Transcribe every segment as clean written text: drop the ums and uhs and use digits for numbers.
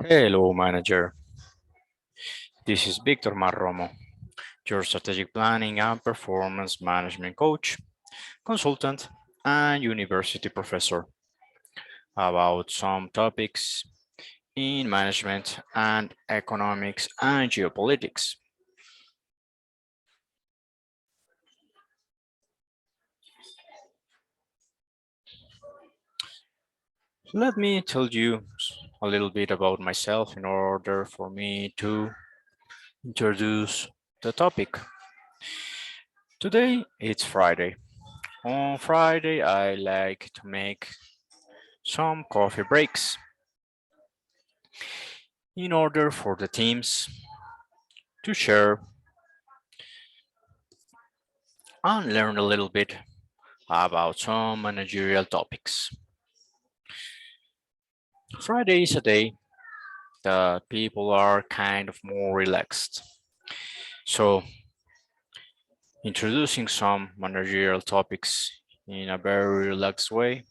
Hello, manager. This is Victor Marromo, your strategic planning and performance management coach, consultant, and university professor about some topics in management and economics and geopolitics. Let me tell you a little bit about myself in order for me to introduce the topic. Today it's Friday. On Friday, I like to make some coffee breaks in order for the teams to share and learn a little bit about some managerial topics. Friday is a day that people are kind of more relaxed. So, introducing some managerial topics in a very relaxed way,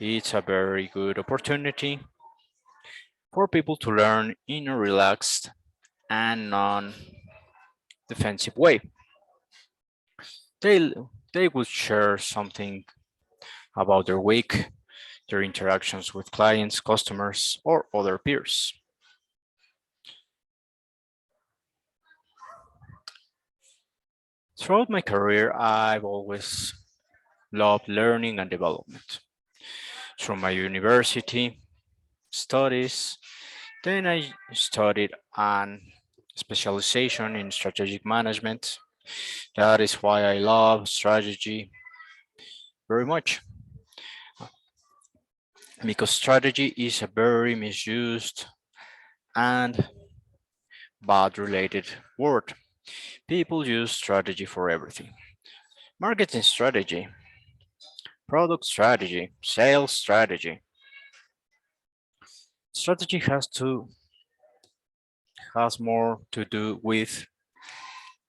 it's a very good opportunity for people to learn in a relaxed and non-defensive way. They, they will share something about their week, their interactions with clients, customers, or other peers. Throughout my career, I've always loved learning and development. Through my university studies, then I studied an specialization in strategic management. That is why I love strategy very much, because strategy is a very misused and bad related word. People use strategy for everything. Marketing strategy, product strategy, sales strategy. Strategy has more to do with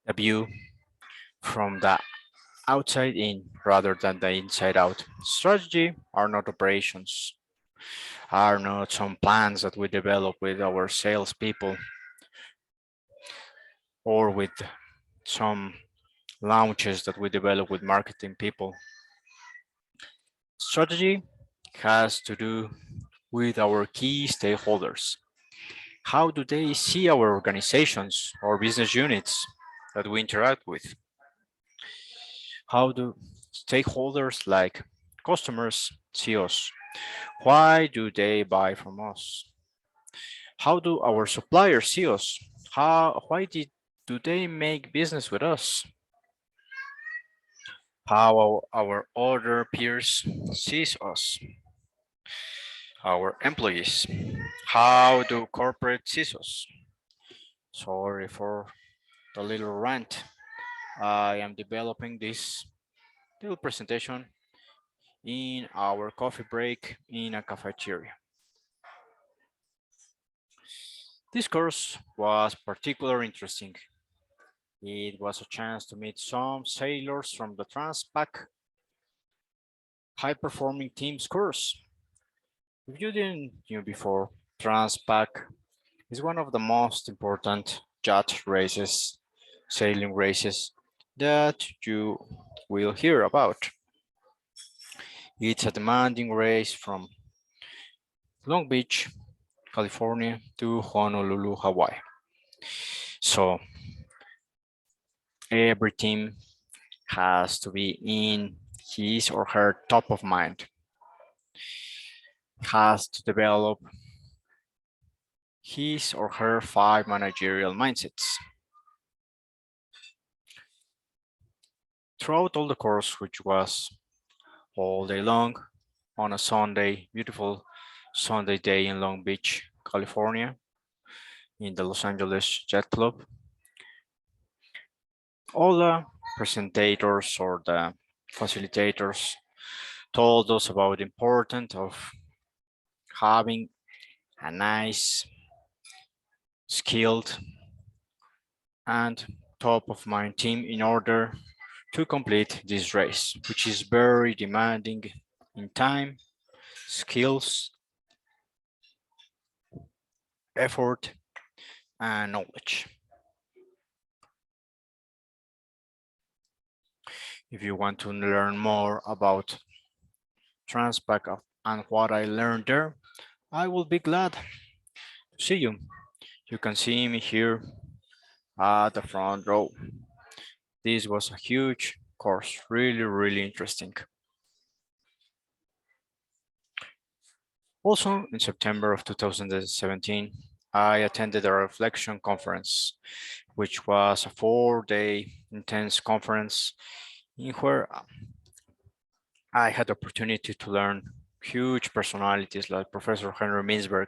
a view from the outside in rather than the inside out. Strategy are not operations, are not some plans that we develop with our salespeople or with some launches that we develop with marketing people. Strategy has to do with our key stakeholders. How do they see our organizations or business units that we interact with? How do stakeholders like customers see us? Why do they buy from us? How do our suppliers see us? Do they make business with us? How our other peers sees us? Our employees. How do corporate sees us? Sorry for the little rant. I am developing this little presentation in our coffee break in a cafeteria. This course was particularly interesting. It was a chance to meet some sailors from the Transpac high performing teams course. If you didn't know before, Transpac is one of the most important yacht races, sailing races that you will hear about. It's a demanding race from Long Beach, California to Honolulu, Hawaii. So every team has to be in his or her top of mind, has to develop his or her 5 managerial mindsets. Throughout all the course, which was all day long on a Sunday, beautiful Sunday day in Long Beach, California, in the Los Angeles Jet Club, all the presentators or the facilitators told us about the importance of having a nice, skilled, and top of mind team in order to complete this race, which is very demanding in time, skills, effort, and knowledge. If you want to learn more about Transpac and what I learned there, I will be glad to see you. You can see me here at the front row. This was a huge course, really interesting. Also, in September of 2017, I attended a reflection conference, which was a 4-day intense conference in where I had the opportunity to learn huge personalities like Professor Henry Mintzberg,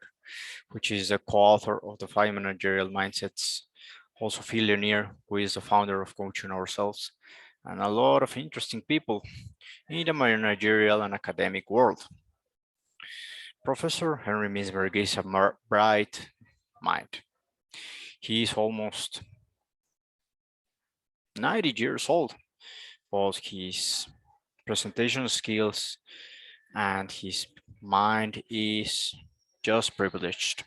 which is the co-author of the 5 managerial mindsets, also Phil Lanier, who is the founder of Coaching Ourselves, and a lot of interesting people in the managerial and academic world. Professor Henry Mintzberg is a bright mind. He is almost 90 years old, but his presentation skills and his mind is just privileged.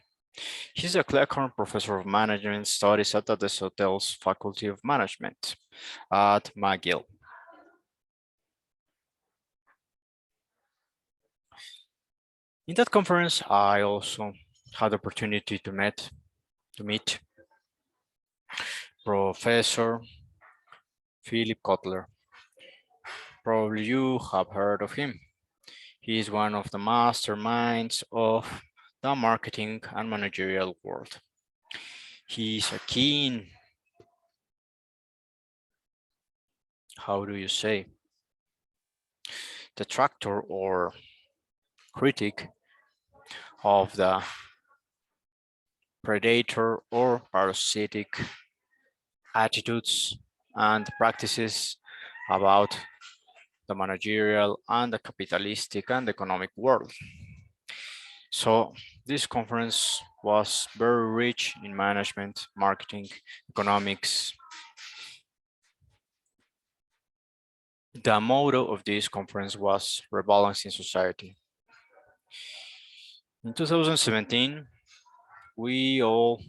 He's a Cleghorn Professor of Management Studies at the Desautels Faculty of Management at McGill. In that conference, I also had the opportunity to meet Professor Philip Kotler. Probably you have heard of him. He is one of the masterminds of the marketing and managerial world. He is a keen, how do you say, detractor or critic of the predator or parasitic attitudes and practices about the managerial and the capitalistic and economic world. So this conference was very rich in management, marketing, economics. The motto of this conference was rebalancing society. In 2017, we all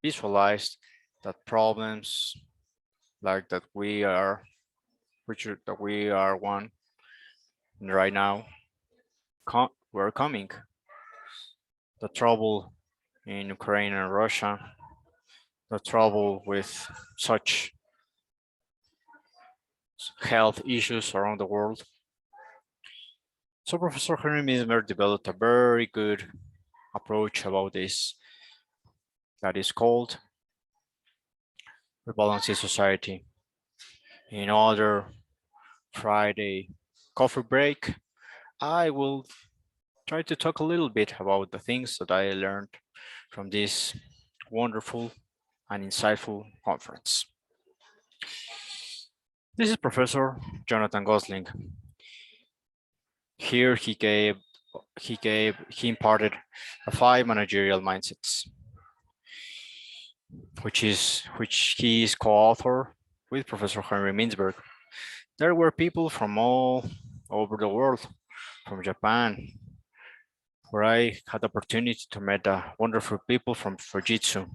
visualized that problems like that we are one right now were coming. The trouble in Ukraine and Russia, the trouble with such health issues around the world. So Professor Henry Mismer developed a very good approach about this that is called rebalancing society. In other Friday coffee break, I will try to talk a little bit about the things that I learned from this wonderful and insightful conference. This is Professor Jonathan Gosling. Here he imparted the 5 managerial mindsets, which he is co-author with Professor Henry Mintzberg. There were people from all over the world, from Japan, where I had the opportunity to meet the wonderful people from Fujitsu,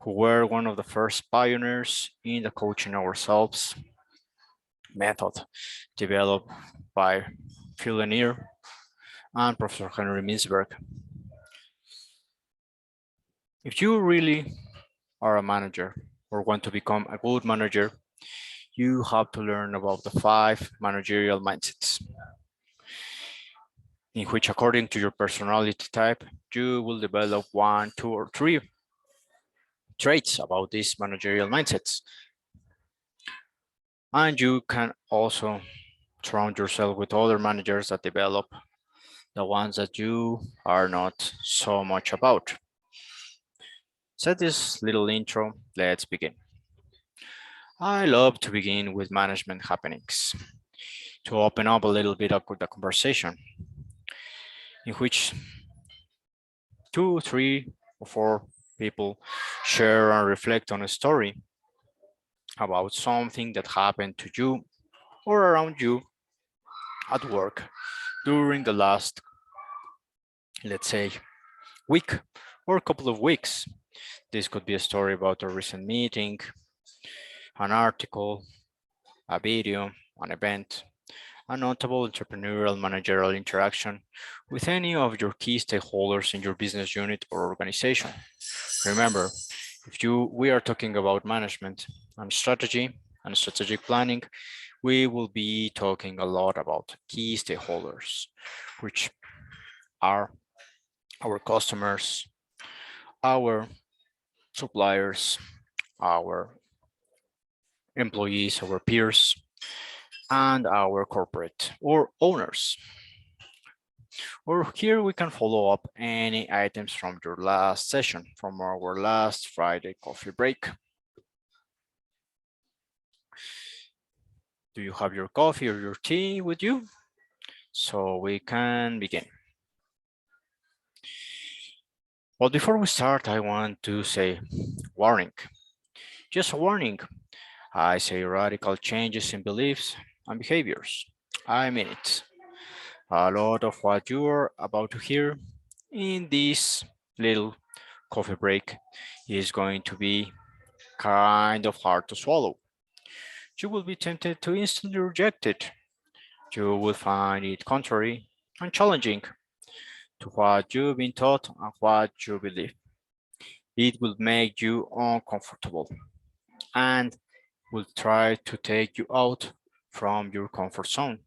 who were one of the first pioneers in the coaching ourselves method developed by Phil Lanier and Professor Henry Mintzberg. If you really are a manager or want to become a good manager, you have to learn about the 5 managerial mindsets, in which according to your personality type, you will develop 1, 2, or 3 traits about these managerial mindsets. And you can also surround yourself with other managers that develop the ones that you are not so much about. Set this little intro, let's begin. I love to begin with management happenings to open up a little bit of the conversation, in which 2, 3, or 4 people share and reflect on a story about something that happened to you or around you at work during the last let's say, week or a couple of weeks. This could be a story about a recent meeting, an article, a video, an event, a notable entrepreneurial managerial interaction with any of your key stakeholders in your business unit or organization. Remember, if we are talking about management and strategy and strategic planning, we will be talking a lot about key stakeholders, which are our customers, our suppliers, our employees, our peers, and our corporate or owners. Or here we can follow up any items from your last session, from our last Friday coffee break. Do you have your coffee or your tea with you? So we can begin. But before we start, I want to say warning. Just a warning. I say radical changes in beliefs and behaviors. I mean it. A lot of what you're about to hear in this little coffee break is going to be kind of hard to swallow. You will be tempted to instantly reject it. You will find it contrary and challenging to what you've been taught and what you believe. It will make you uncomfortable and will try to take you out from your comfort zone.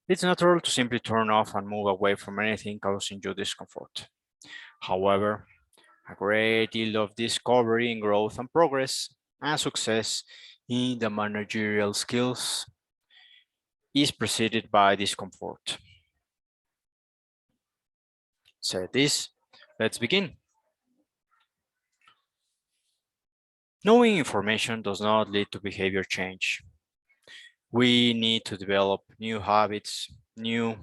It's natural to simply turn off and move away from anything causing you discomfort. However, a great deal of discovery in growth and progress and success in the managerial skills is preceded by discomfort. Said this, let's begin. Knowing information does not lead to behavior change. We need to develop new habits, new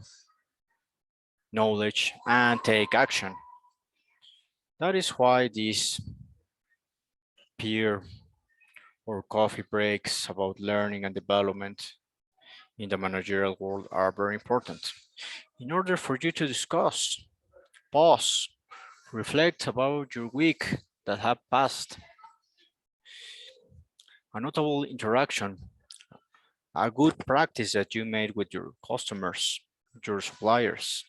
knowledge, and take action. That is why these peer or coffee breaks about learning and development in the managerial world are very important. In order for you to discuss, pause, reflect about your week that have passed, a notable interaction, a good practice that you made with your customers, your suppliers,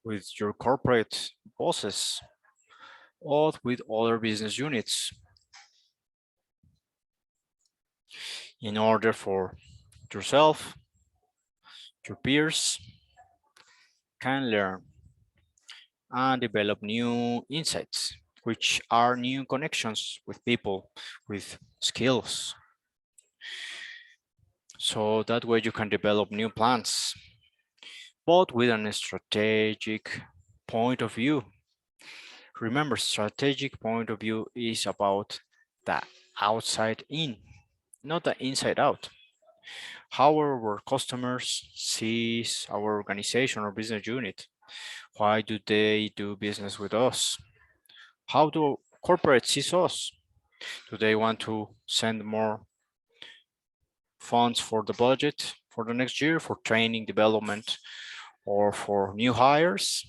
with your corporate bosses, or with other business units, in order for yourself, your peers can learn and develop new insights, which are new connections with people, with skills. So that way you can develop new plans, but with an strategic point of view. Remember, strategic point of view is about the outside in, not the inside out. How our customers sees our organization or business unit. Why do they do business with us? How do corporates see us? Do they want to send more funds for the budget for the next year for training, development, or for new hires,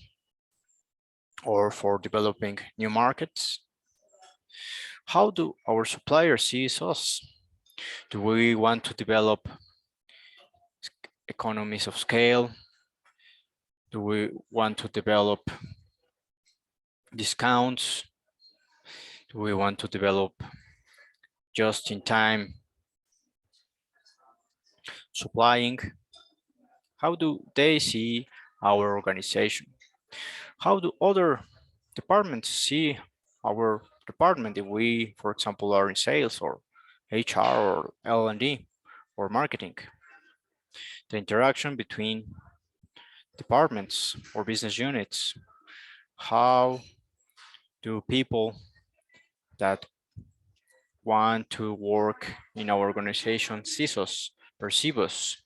or for developing new markets? How do our suppliers see us? Do we want to develop economies of scale? Do we want to develop discounts? Do we want to develop just in time supplying? How do they see our organization? How do other departments see our department if we, for example, are in sales or HR or L&D or marketing? The interaction between departments or business units. How do people that want to work in our organization see us, perceive us?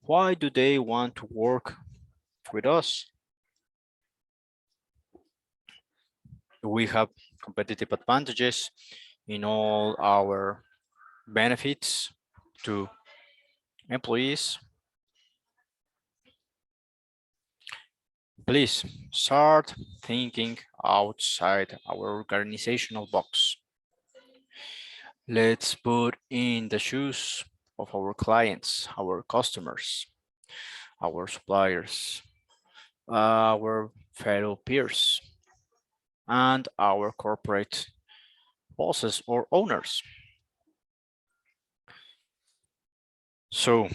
Why do they want to work with us? Do we have competitive advantages in all our benefits to employees? Please start thinking outside our organizational box. Let's put in the shoes of our clients, our customers, our suppliers, our fellow peers, and our corporate bosses or owners. So,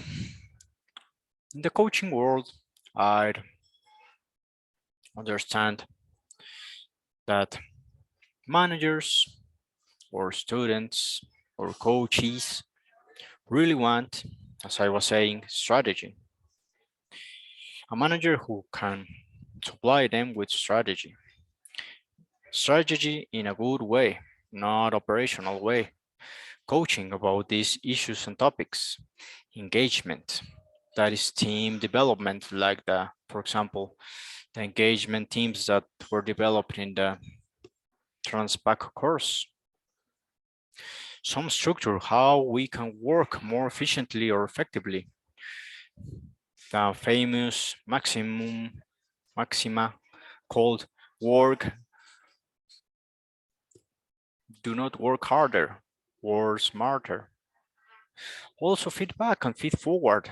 in the coaching world, I understand that managers or students or coaches really want, as I was saying, strategy. A manager who can supply them with strategy. Strategy in a good way, not operational way. Coaching about these issues and topics. Engagement, that is team development, like for example, the engagement teams that were developed in the Transpac course. Some structure, how we can work more efficiently or effectively. The famous maxima called work, do not work harder, work smarter. Also feedback and feed forward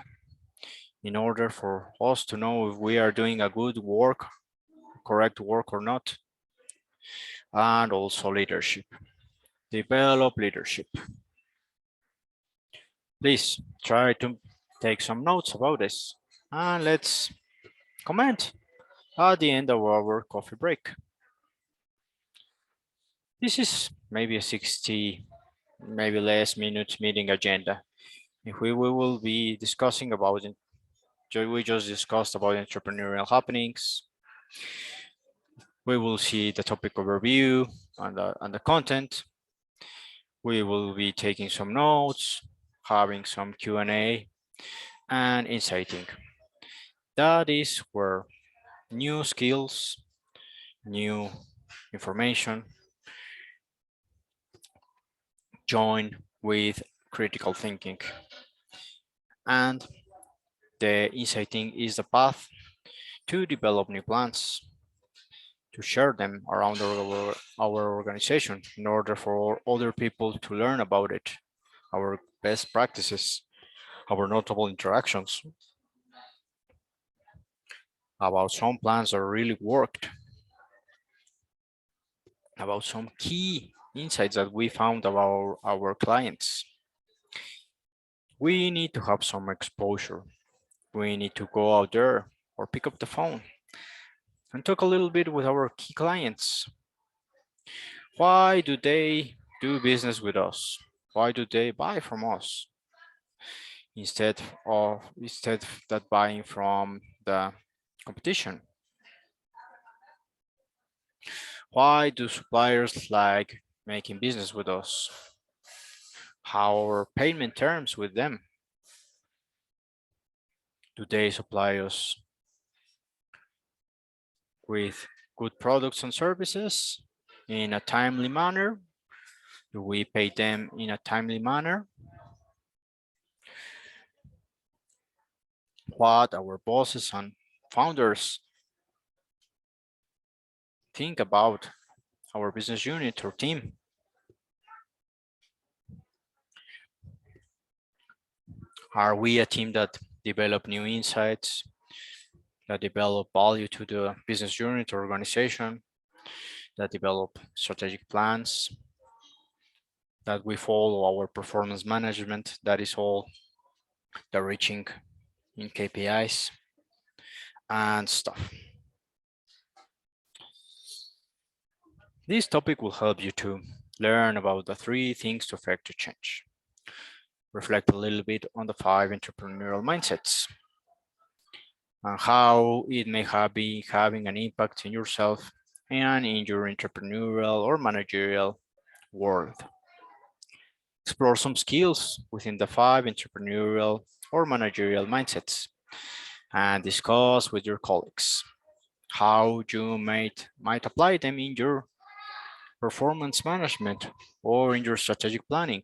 in order for us to know if we are doing a good work, correct work or not. And also leadership. Develop leadership. Please try to take some notes about this and let's comment at the end of our coffee break. This is maybe a 60, maybe less minutes meeting agenda. If we will be discussing about it, we just discussed about entrepreneurial happenings. We will see the topic overview and the content. We will be taking some notes, having some Q&A, and insighting. That is where new skills, new information join with critical thinking. And the insighting is the path to develop new plans, to share them around our organization in order for other people to learn about it, our best practices, our notable interactions, about some plans that really worked, about some key insights that we found about our clients. We need to have some exposure. We need to go out there or pick up the phone and talk a little bit with our key clients. Why do they do business with us? Why do they buy from us instead that buying from the competition? Why do suppliers like making business with us? How are payment terms with them? Do they supply us with good products and services in a timely manner? Do we pay them in a timely manner? What our bosses and founders think about our business unit or team? Are we a team that develop new insights, that develop value to the business unit or organization, that develop strategic plans, that we follow our performance management, that is all the reaching in KPIs and stuff. This topic will help you to learn about the 3 things to affect your change. Reflect a little bit on the 5 entrepreneurial mindsets and how it may be having an impact in yourself and in your entrepreneurial or managerial world. Explore some skills within the 5 entrepreneurial or managerial mindsets and discuss with your colleagues how you might apply them in your performance management or in your strategic planning.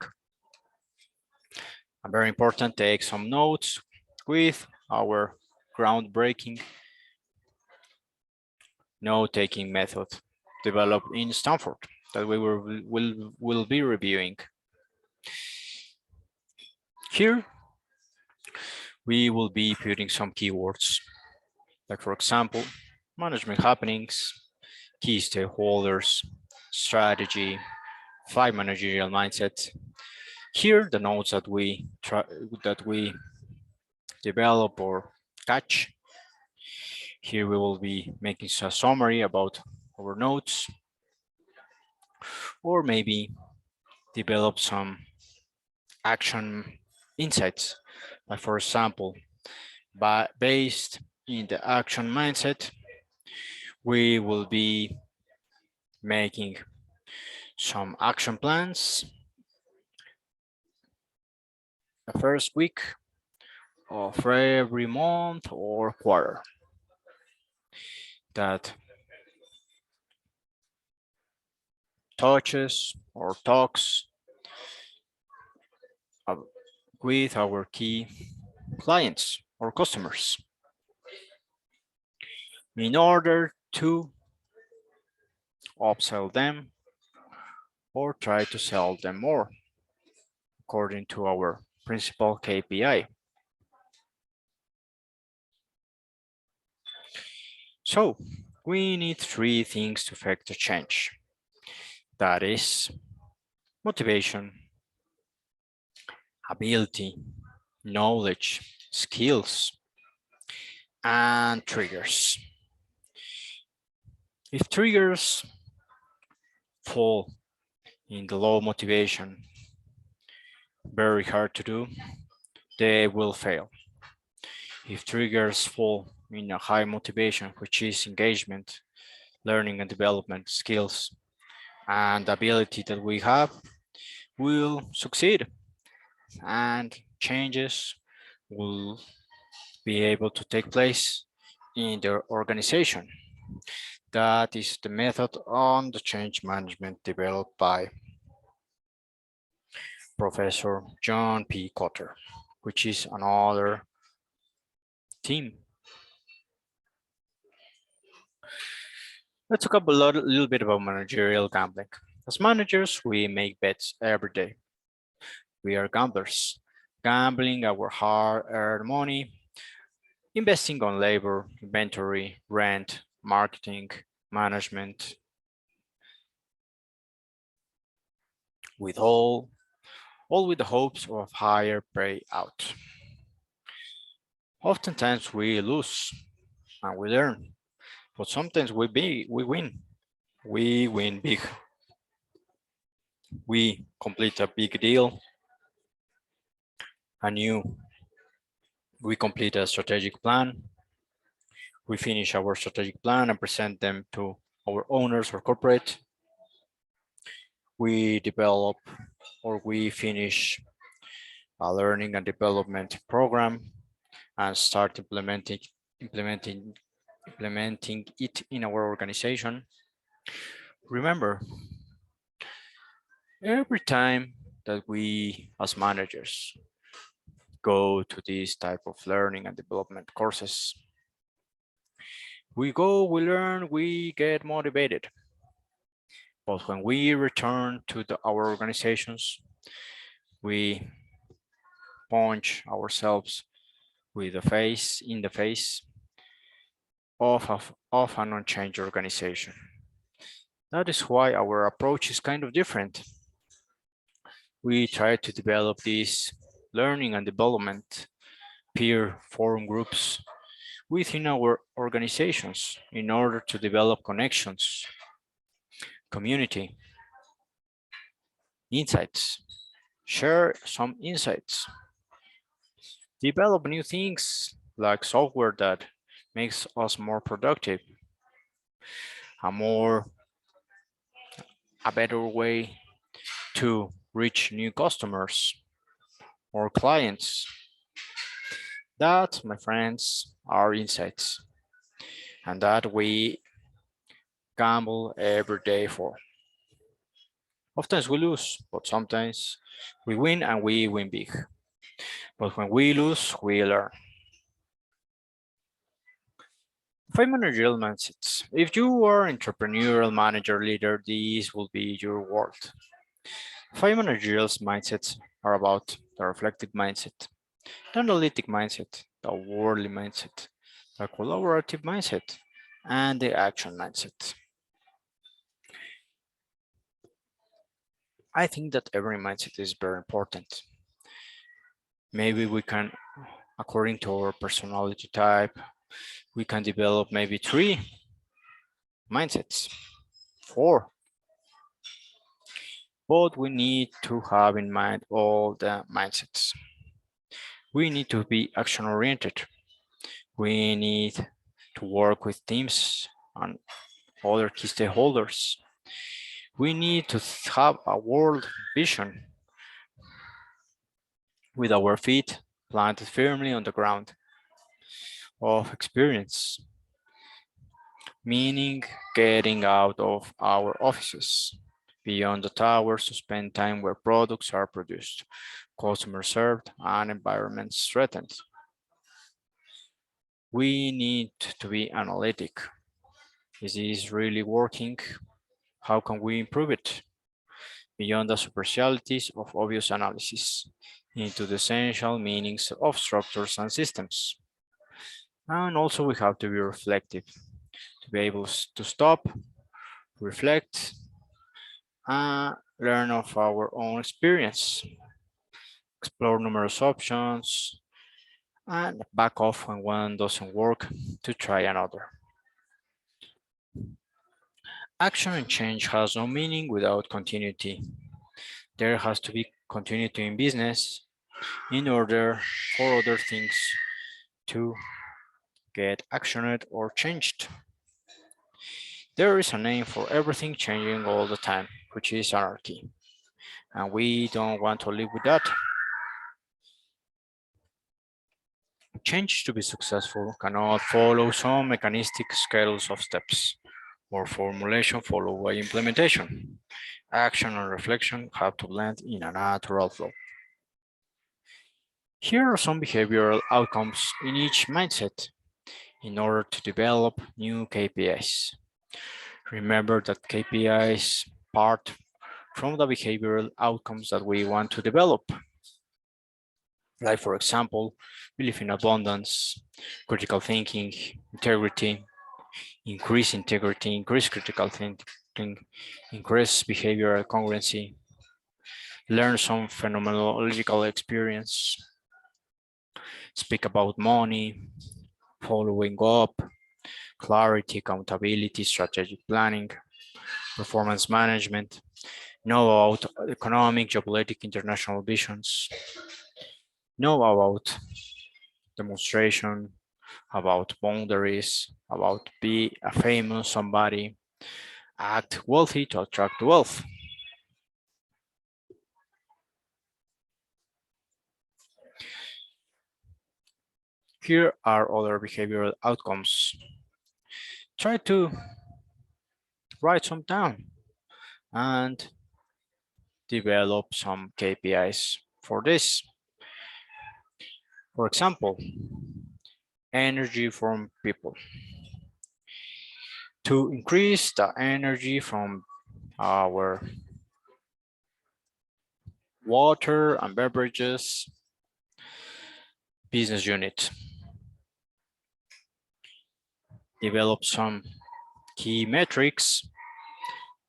And very important, take some notes with our groundbreaking note-taking method developed in Stanford that we will be reviewing. Here, we will be putting some keywords, like for example, management happenings, key stakeholders, strategy, 5 managerial mindset. Here, the notes that we develop or catch. Here we will be making a summary about our notes, or maybe develop some action insights. Like for example, based in the action mindset, we will be making some action plans the first week of every month or quarter that touches or talks with our key clients or customers in order to upsell them or try to sell them more according to our principal KPI. So we need 3 things to affect the change. That is motivation, ability, knowledge, skills, and triggers. If triggers fall in the low motivation, very hard to do, they will fail. If triggers fall in a high motivation, which is engagement, learning and development skills, and ability that we have, will succeed and changes will be able to take place in their organization. That is the method on the change management developed by Professor John P. Cotter, which is another team. Let's talk a little bit about managerial gambling. As managers, we make bets every day. We are gamblers, gambling our hard-earned money, investing on labor, inventory, rent, marketing, management, with all with the hopes of higher payout. Oftentimes we lose and we learn, but sometimes we win. We win big. We complete a big deal, we complete a strategic plan. We finish our strategic plan and present them to our owners or corporate. We develop or we finish a learning and development program and start implementing it in our organization. Remember, every time that we as managers go to this type of learning and development courses, we go, we learn, we get motivated. But when we return to our organizations, we punch ourselves with the face in the face of an unchanged organization. That is why our approach is kind of different. We try to develop these learning and development peer forum groups within our organizations in order to develop connections, community, insights, share some insights, develop new things like software that makes us more productive, a better way to reach new customers or clients. That, my friends, are insights, and that we gamble every day for. Often we lose, but sometimes we win and we win big. But when we lose, we learn. 5 managerial mindsets. If you are entrepreneurial manager leader, this will be your world. 5 managerial mindsets are about the reflective mindset, the analytic mindset, the worldly mindset, the collaborative mindset, and the action mindset. I think that every mindset is very important. Maybe we can, according to our personality type, we can develop maybe 3 mindsets, 4, but we need to have in mind all the mindsets. We need to be action oriented. We need to work with teams and other key stakeholders. We need to have a world vision with our feet planted firmly on the ground of experience, meaning getting out of our offices, beyond the towers to spend time where products are produced, customers served, and environments threatened. We need to be analytic. Is this really working? How can we improve it? Beyond the superficialities of obvious analysis, into the essential meanings of structures and systems. And also we have to be reflective, to be able to stop, reflect, and learn of our own experience, explore numerous options, and back off when one doesn't work to try another. Action and change has no meaning without continuity. There has to be continuity in business in order for other things to get actioned or changed. There is a name for everything changing all the time, which is anarchy, and we don't want to live with that. Change to be successful cannot follow some mechanistic schedules of steps, or formulation followed by implementation. Action and reflection have to blend in a natural flow. Here are some behavioral outcomes in each mindset in order to develop new KPIs. Remember that KPIs part from the behavioral outcomes that we want to develop. Like for example, belief in abundance, critical thinking, integrity, increase critical thinking, increase behavioral congruency, learn some phenomenological experience, speak about money, following up, clarity, accountability, strategic planning, performance management, know about economic, geopolitical, international visions, know about demonstration, about boundaries, about be a famous somebody, act wealthy to attract wealth. Here are other behavioral outcomes. Try to write some down and develop some KPIs for this. For example, energy from people. To increase the energy from our water and beverages business unit. Develop some key metrics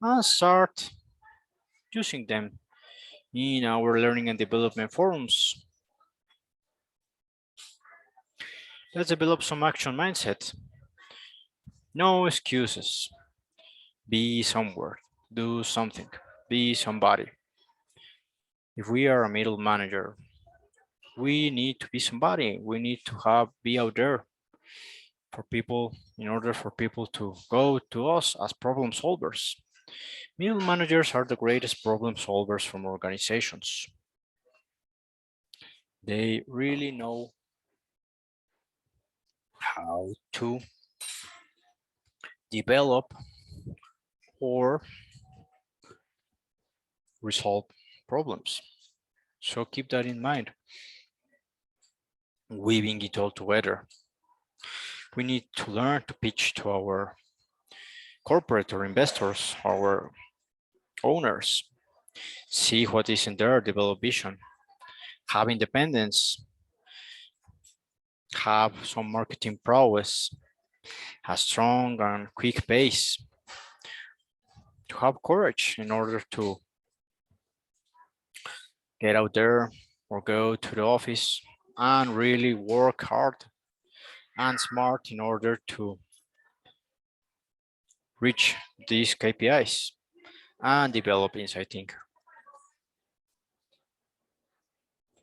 and start using them in our learning and development forums. Let's develop some action mindset. No excuses. Be somewhere. Do something. Be somebody. If we are a middle manager, we need to be somebody. We need to be out there for people in order for people to go to us as problem solvers. Middle managers are the greatest problem solvers from organizations. They really know how to develop or resolve problems. So keep that in mind, weaving it all together. We need to learn to pitch to our corporate or investors, our owners, see what is in there, develop vision, have independence, have some marketing prowess, a strong and quick pace, to have courage in order to get out there or go to the office and really work hard and smart in order to reach these KPIs and develop inside thinker.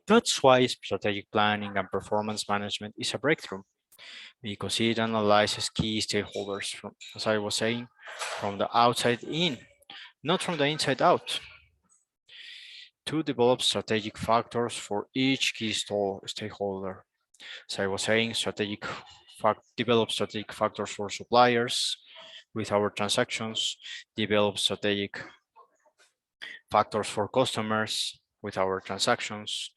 That's why strategic planning and performance management is a breakthrough because it analyzes key stakeholders from, as I was saying, from the outside in, not from the inside out, to develop strategic factors for each key stakeholder. As I was saying, develop strategic factors for suppliers with our transactions, develop strategic factors for customers with our transactions,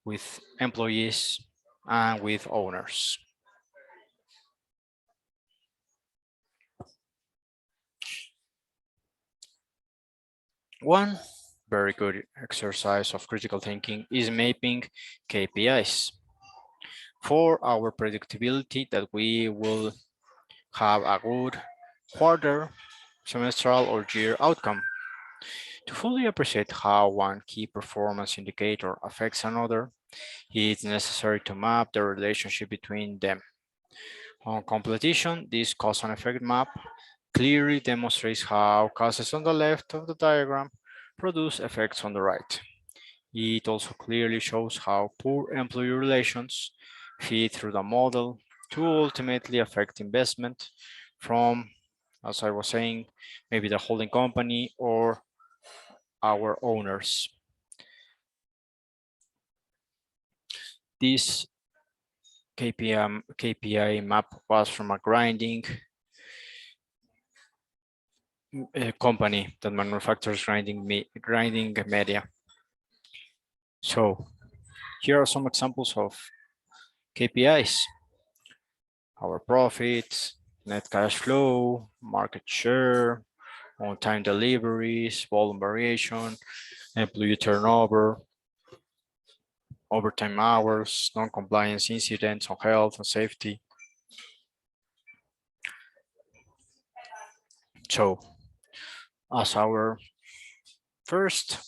with employees, and with owners. One very good exercise of critical thinking is mapping KPIs for our predictability that we will have a good quarter, semestral, or year outcome. To fully appreciate how one key performance indicator affects another, it's necessary to map the relationship between them. On completion, this cause and effect map clearly demonstrates how causes on the left of the diagram produce effects on the right. It also clearly shows how poor employee relations feed through the model to ultimately affect investment from, as I was saying, maybe the holding company or our owners. This KPI map was from a grinding company that manufactures grinding media. So here are some examples of KPIs: our profits, net cash flow, market share, on-time deliveries, volume variation, employee turnover, overtime hours, non-compliance incidents on health and safety. So as our first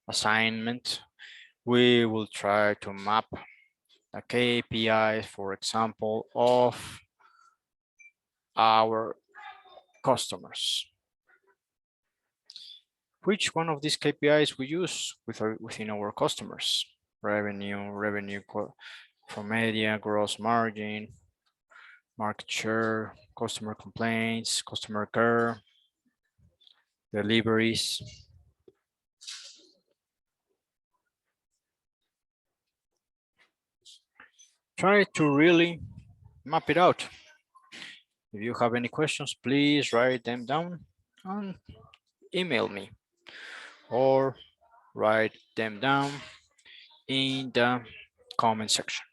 assignment, we will try to map the KPIs, for example, of our customers. Which one of these KPIs we use within our customers? Revenue from media, gross margin, market share, customer complaints, customer care, deliveries. Try to really map it out. If you have any questions, please write them down and email me or write them down in the comment section.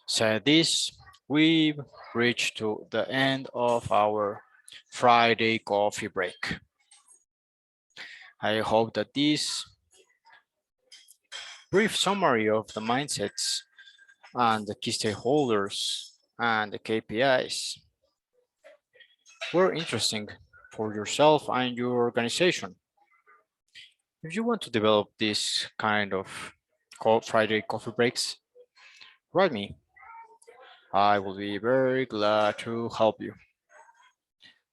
Said this, we've reached to the end of our Friday coffee break. I hope that this brief summary of the mindsets and the key stakeholders and the KPIs were interesting for yourself and your organization. If you want to develop this kind of Friday coffee breaks, write me. I will be very glad to help you.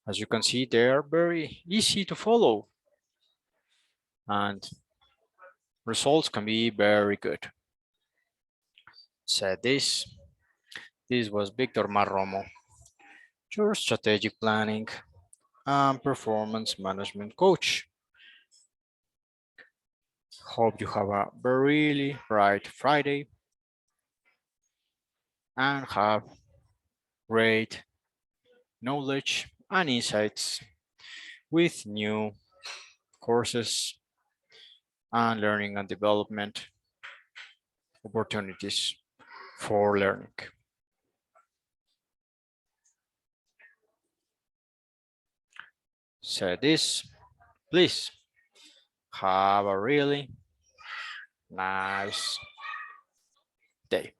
As you can see, they are very easy to follow and results can be very good. Said this was Victor Marromo, your strategic planning and performance management coach. Hope you have a really bright Friday and have great knowledge and insights with new courses and learning and development opportunities for learning. said this. Please have a really nice day.